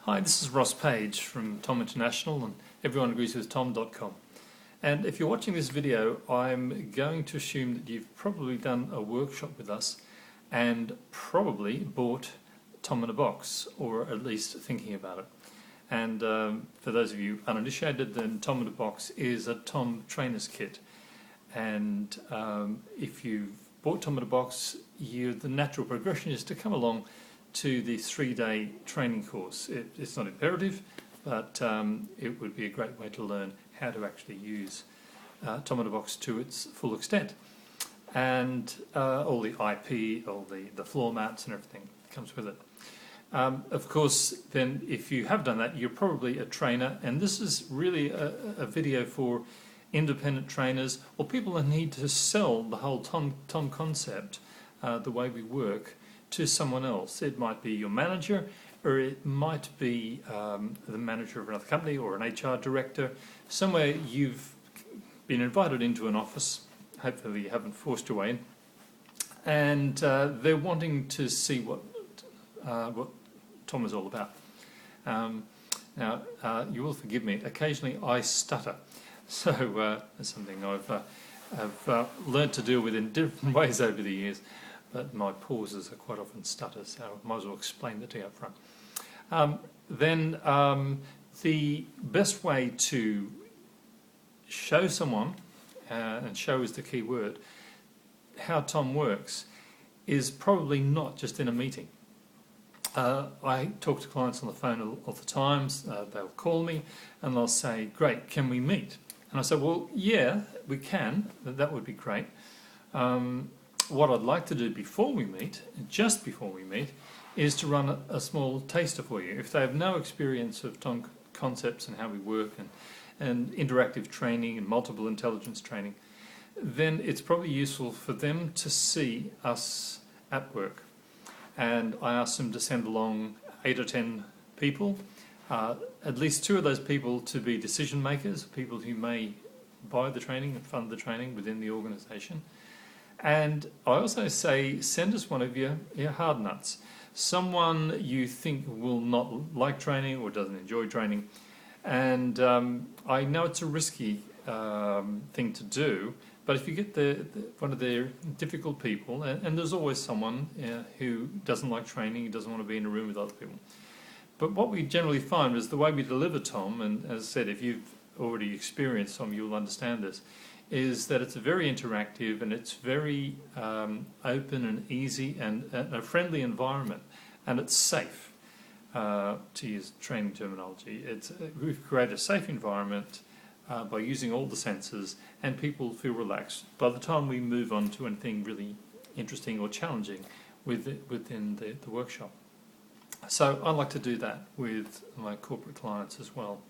Hi, this is Ross Page from Tom International and everyone agrees with Tom.com. And if you're watching this video, I'm going to assume that you've probably done a workshop with us and probably bought TOMinaBox, or at least thinking about it. And for those of you uninitiated, then TOMinaBox is a Tom Trainer's Kit. And if you've bought TOMinaBox, the natural progression is to come along to the 3-day training course. It's not imperative, but it would be a great way to learn how to actually use TOMinaBox to its full extent. And all the IP, all the floor mats and everything comes with it. Of course, then if you have done that, you're probably a trainer, and this is really a video for independent trainers or people that need to sell the whole Tom concept, the way we work, to someone else. It might be your manager, or it might be the manager of another company or an HR director, somewhere you've been invited into an office, hopefully you haven't forced your way in, and they're wanting to see what Tom is all about. Now, you will forgive me, occasionally I stutter, so that's something I've learned to deal with in different ways over the years. But my pauses are quite often stutters, so I might as well explain that to you up front. Then the best way to show someone, and show is the key word, how Tom works is probably not just in a meeting. I talk to clients on the phone all the time. They'll call me and they'll say, "Great, can we meet?" And I say, "Well, yeah, we can. That would be great. What I'd like to do before we meet, just before we meet, is to run a small taster for you." If they have no experience of Tom concepts and how we work and interactive training and multiple intelligence training, then it's probably useful for them to see us at work. And I ask them to send along 8 or 10 people, at least 2 of those people to be decision makers, people who may buy the training and fund the training within the organisation. And I also say, send us one of your hard nuts, someone you think will not like training or doesn't enjoy training. And I know it's a risky thing to do, but if you get one of the difficult people, and there's always someone who doesn't like training, who doesn't want to be in a room with other people. But what we generally find is the way we deliver Tom, and as I said, if you've already experienced Tom, you'll understand this, is that it's very interactive and it's very open and easy and a friendly environment, and it's safe, to use training terminology. We've created a safe environment by using all the senses, and people feel relaxed by the time we move on to anything really interesting or challenging within the workshop. So I like to do that with my corporate clients as well.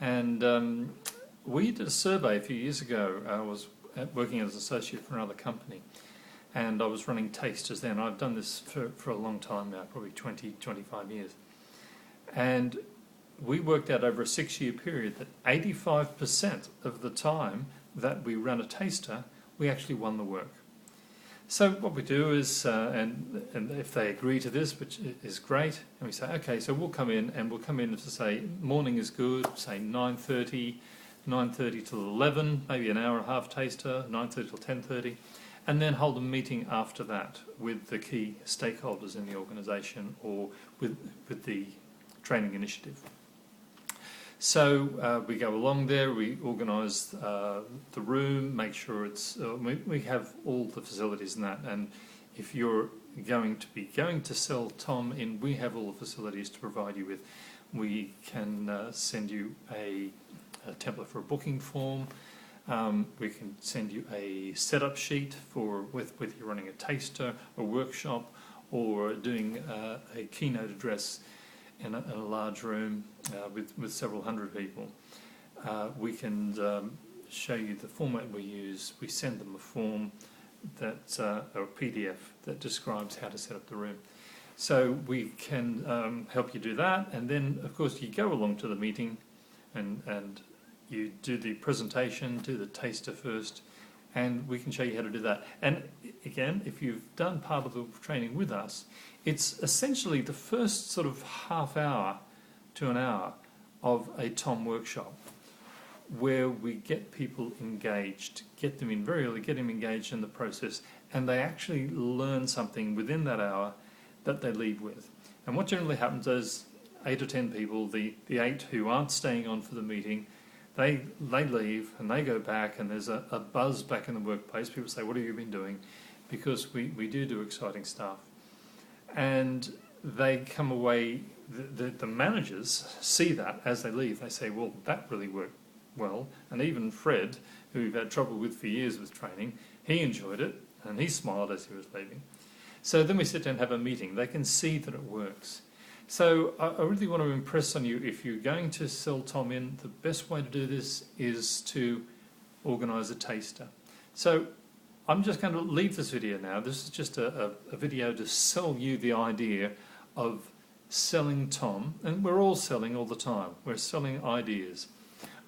And we did a survey a few years ago. I was working as an associate for another company, and I was running tasters then. I've done this for a long time now, probably 20, 25 years. And we worked out over a 6-year period that 85% of the time that we ran a taster, we actually won the work. So what we do is, and if they agree to this, which is great, and we say, okay, so we'll come in to say morning is good, say 9:30 till 11, maybe an hour and a half taster, 9:30 till 10:30, and then hold a meeting after that with the key stakeholders in the organisation or with the training initiative. So we go along there, we organise the room, make sure we have all the facilities in that, and if you're going to sell Tom in, we have all the facilities to provide you with. We can send you a template for a booking form. We can send you a setup sheet for whether you're running a taster, a workshop, or doing a keynote address in a large room with several hundred people. We can show you the format we use. We send them a form or a PDF that describes how to set up the room. So we can help you do that, and then of course you go along to the meeting and you do the presentation, do the taster first, and we can show you how to do that. And again, if you've done part of the training with us, it's essentially the first sort of half hour to an hour of a Tom workshop where we get people engaged, get them in very early, get them engaged in the process, and they actually learn something within that hour that they leave with. And what generally happens is 8 or 10 people, the 8 who aren't staying on for the meeting, they leave and they go back, and there's a buzz back in the workplace. People say, what have you been doing? Because we do exciting stuff. And they come away, the managers see that as they leave. They say, well, that really worked well. And even Fred, who we've had trouble with for years with training, he enjoyed it and he smiled as he was leaving. So then we sit down and have a meeting. They can see that it works. So I really want to impress on you, if you're going to sell Tom in, the best way to do this is to organise a taster. So I'm just going to leave this video now. This is just a video to sell you the idea of selling Tom. And we're all selling all the time. We're selling ideas.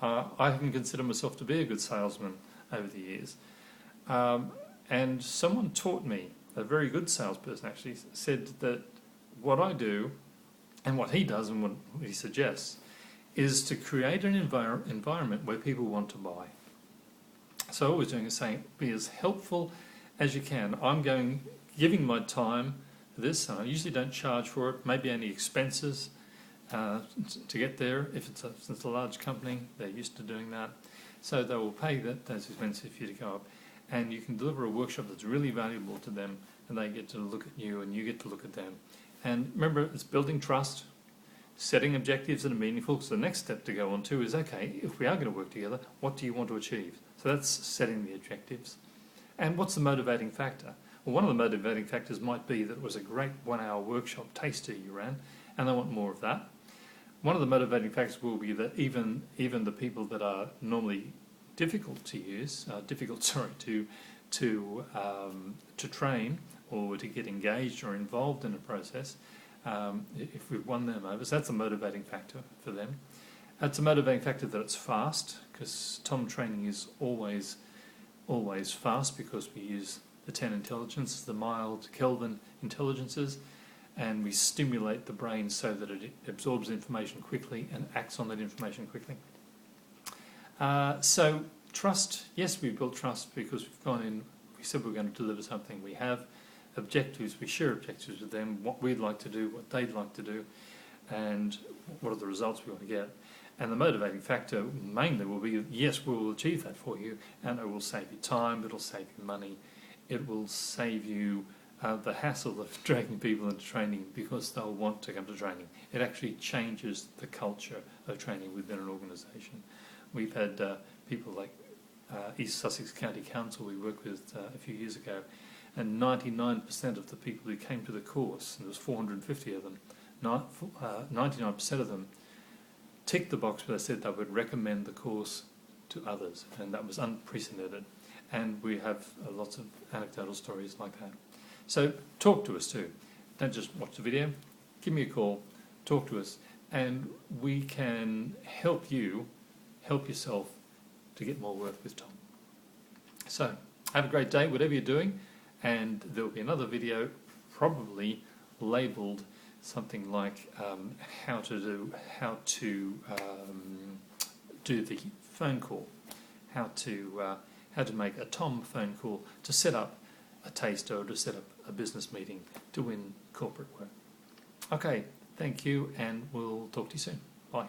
I can consider myself to be a good salesman over the years. And someone taught me, a very good salesperson actually, said that what I do and what he does and what he suggests is to create an environment where people want to buy. So all we're doing is saying, be as helpful as you can. I'm giving my time for this. I usually don't charge for it, maybe only expenses to get there. If it's a large company, they're used to doing that. So they will pay those expenses for you to go up. And you can deliver a workshop that's really valuable to them, and they get to look at you and you get to look at them. And remember, it's building trust, setting objectives that are meaningful. So the next step to go on to is, okay, if we are going to work together, what do you want to achieve? So that's setting the objectives. And what's the motivating factor? Well, one of the motivating factors might be that it was a great 1-hour workshop taster you ran, and they want more of that. One of the motivating factors will be that even the people that are normally difficult to use, to train or to get engaged or involved in a process, if we've won them over, so that's a motivating factor for them. It's a motivating factor that it's fast, because Tom training is always fast, because we use the 10 intelligences, the mild Kelvin intelligences, and we stimulate the brain so that it absorbs information quickly and acts on that information quickly. So trust, yes, we've built trust because we've gone in, we said we're going to deliver something. We have objectives, we share objectives with them, what we'd like to do, what they'd like to do, and what are the results we want to get. And the motivating factor mainly will be, yes, we will achieve that for you, and it will save you time, it'll save you money, it will save you the hassle of dragging people into training because they'll want to come to training. It actually changes the culture of training within an organisation. We've had people like East Sussex County Council we worked with a few years ago, and 99% of the people who came to the course, and there was 450 of them, 99% of them ticked the box where they said they would recommend the course to others, and that was unprecedented. And we have lots of anecdotal stories like that. So talk to us too. Don't just watch the video. Give me a call, talk to us, and we can help you help yourself to get more work with Tom. So have a great day, whatever you're doing, and there will be another video probably labelled something like how to do the phone call, how to make a Tom phone call to set up a taster or to set up a business meeting to win corporate work. Okay, thank you, and we'll talk to you soon. Bye.